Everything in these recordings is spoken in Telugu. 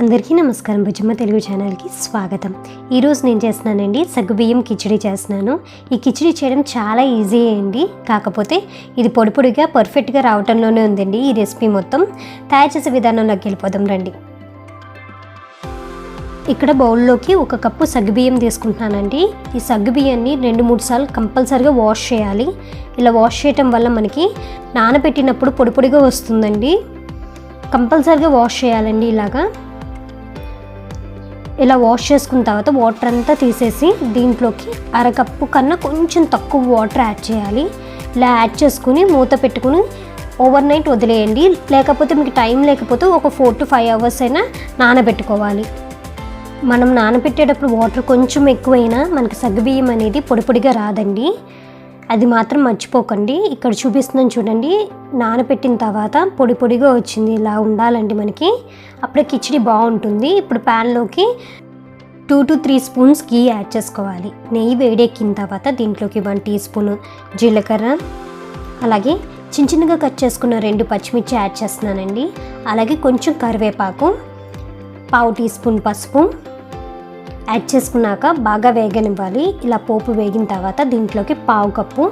అందరికీ నమస్కారం. బుజ్జమ్మ తెలుగు ఛానల్కి స్వాగతం. ఈరోజు నేను చేస్తున్నానండి సగ్గుబియ్యం కిచిడి చేస్తున్నాను. ఈ కిచిడి చేయడం చాలా ఈజీ అండి, కాకపోతే ఇది పొడి పొడిగా పర్ఫెక్ట్గా రావటంలోనే ఉందండి. ఈ రెసిపీ మొత్తం తయారు చేసే విధానంలోకి వెళ్ళిపోదాం రండి. ఇక్కడ బౌల్లోకి 1 కప్పు సగ్గుబియ్యం తీసుకుంటున్నానండి. ఈ సగ్గుబియ్యాన్ని 2-3 సార్లు కంపల్సరీగా వాష్ చేయాలి. ఇలా వాష్ చేయటం వల్ల మనకి నానబెట్టినప్పుడు పొడి పొడిగా వస్తుందండి. కంపల్సరీగా వాష్ చేయాలండి. ఇలా వాష్ చేసుకున్న తర్వాత వాటర్ అంతా తీసేసి దీంట్లోకి 1/2 కప్పు కన్నా కొంచెం తక్కువ వాటర్ యాడ్ చేయాలి. ఇలా యాడ్ చేసుకుని మూత పెట్టుకుని ఓవర్ నైట్ వదిలేయండి. లేకపోతే మీకు టైం లేకపోతే ఒక 4 to 5 hours అయినా నానబెట్టుకోవాలి. మనం నానబెట్టేటప్పుడు వాటర్ కొంచెం ఎక్కువైనా మనకి సగ్గుబియ్యం అనేది పొడి పొడిగా రాదండి. అది మాత్రం మర్చిపోకండి. ఇక్కడ చూపిస్తున్నాను చూడండి, నానబెట్టిన తర్వాత పొడి పొడిగా వచ్చింది. ఇలా ఉండాలండి మనకి, అప్పుడే కిచిడి బాగుంటుంది. ఇప్పుడు ప్యాన్లోకి 2 to 3 స్పూన్స్ గీ యాడ్ చేసుకోవాలి. నెయ్యి వేడెక్కిన తర్వాత దీంట్లోకి 1 టీ స్పూన్ జీలకర్ర, అలాగే చిన్నగా కట్ చేసుకున్న 2 పచ్చిమిర్చి యాడ్ చేస్తున్నానండి. అలాగే కొంచెం కరివేపాకు, 1/2 టీ స్పూన్ పసుపు యాడ్ చేసుకున్నాక బాగా వేగనివ్వాలి. ఇలా పోపు వేగిన తర్వాత దీంట్లోకి 1/2 కప్పు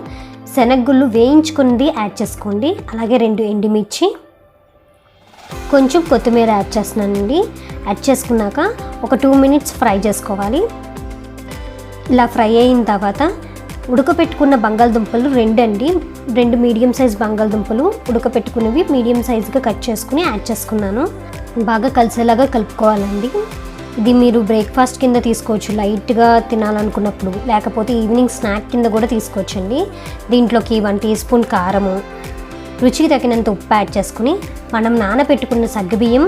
శనగగుళ్ళు వేయించుకున్నది యాడ్ చేసుకోండి. అలాగే 2 ఎండుమిర్చి, కొంచెం కొత్తిమీర యాడ్ చేస్తున్నానండి. యాడ్ చేసుకున్నాక ఒక 2 minutes ఫ్రై చేసుకోవాలి. ఇలా ఫ్రై అయిన తర్వాత ఉడకపెట్టుకున్న బంగాళదుంపలు 2 అండి, 2 మీడియం సైజ్ బంగాళదుంపలు ఉడకపెట్టుకున్నవి మీడియం సైజుగా కట్ చేసుకుని యాడ్ చేసుకున్నాను. బాగా కలిసేలాగా కలుపుకోవాలండి. ఇది మీరు బ్రేక్ఫాస్ట్ కింద తీసుకోవచ్చు లైట్గా తినాలనుకున్నప్పుడు, లేకపోతే ఈవినింగ్ స్నాక్ కింద కూడా తీసుకోవచ్చండి. దీంట్లోకి 1 టీ స్పూన్ కారము, రుచికి తగినంత ఉప్పు యాడ్ చేసుకుని మనం నానబెట్టుకున్న సగ్గుబియ్యం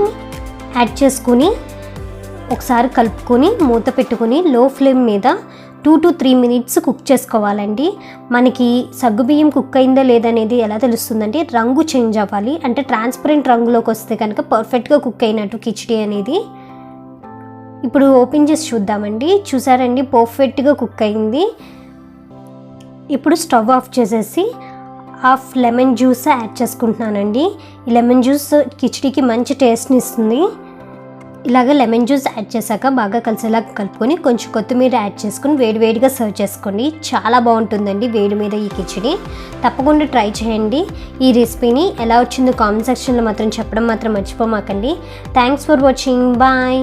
యాడ్ చేసుకుని ఒకసారి కలుపుకొని మూత పెట్టుకుని లో ఫ్లేమ్ మీద 2 to 3 minutes కుక్ చేసుకోవాలండి. మనకి సగ్గుబియ్యం కుక్ అయిందా లేదనేది ఎలా తెలుస్తుందంటే రంగు చేంజ్ అవ్వాలి, అంటే ట్రాన్స్పరెంట్ రంగులోకి వస్తే కనుక పర్ఫెక్ట్గా కుక్ అయినట్టు కిచిడి అనేది. ఇప్పుడు ఓపెన్ చేసి చూద్దామండి. చూసారండి, పర్ఫెక్ట్గా కుక్ అయింది. ఇప్పుడు స్టవ్ ఆఫ్ చేసేసి హాఫ్ లెమన్ జ్యూస్ యాడ్ చేసుకుంటున్నానండి. ఈ లెమన్ జ్యూస్ కిచిడికి మంచి టేస్ట్ని ఇస్తుంది. ఇలాగ లెమన్ జ్యూస్ యాడ్ చేశాక బాగా కలిసేలా కలుపుకొని కొంచెం కొత్తిమీర యాడ్ చేసుకుని వేడివేడిగా సర్వ్ చేసుకోండి. చాలా బాగుంటుందండి వేడి మీద ఈ కిచిడి. తప్పకుండా ట్రై చేయండి. ఈ రెసిపీని ఎలా వచ్చిందో కామెంట్ సెక్షన్లో మాత్రం చెప్పడం మాత్రం మర్చిపోమాకండి. Thanks for watching. బాయ్.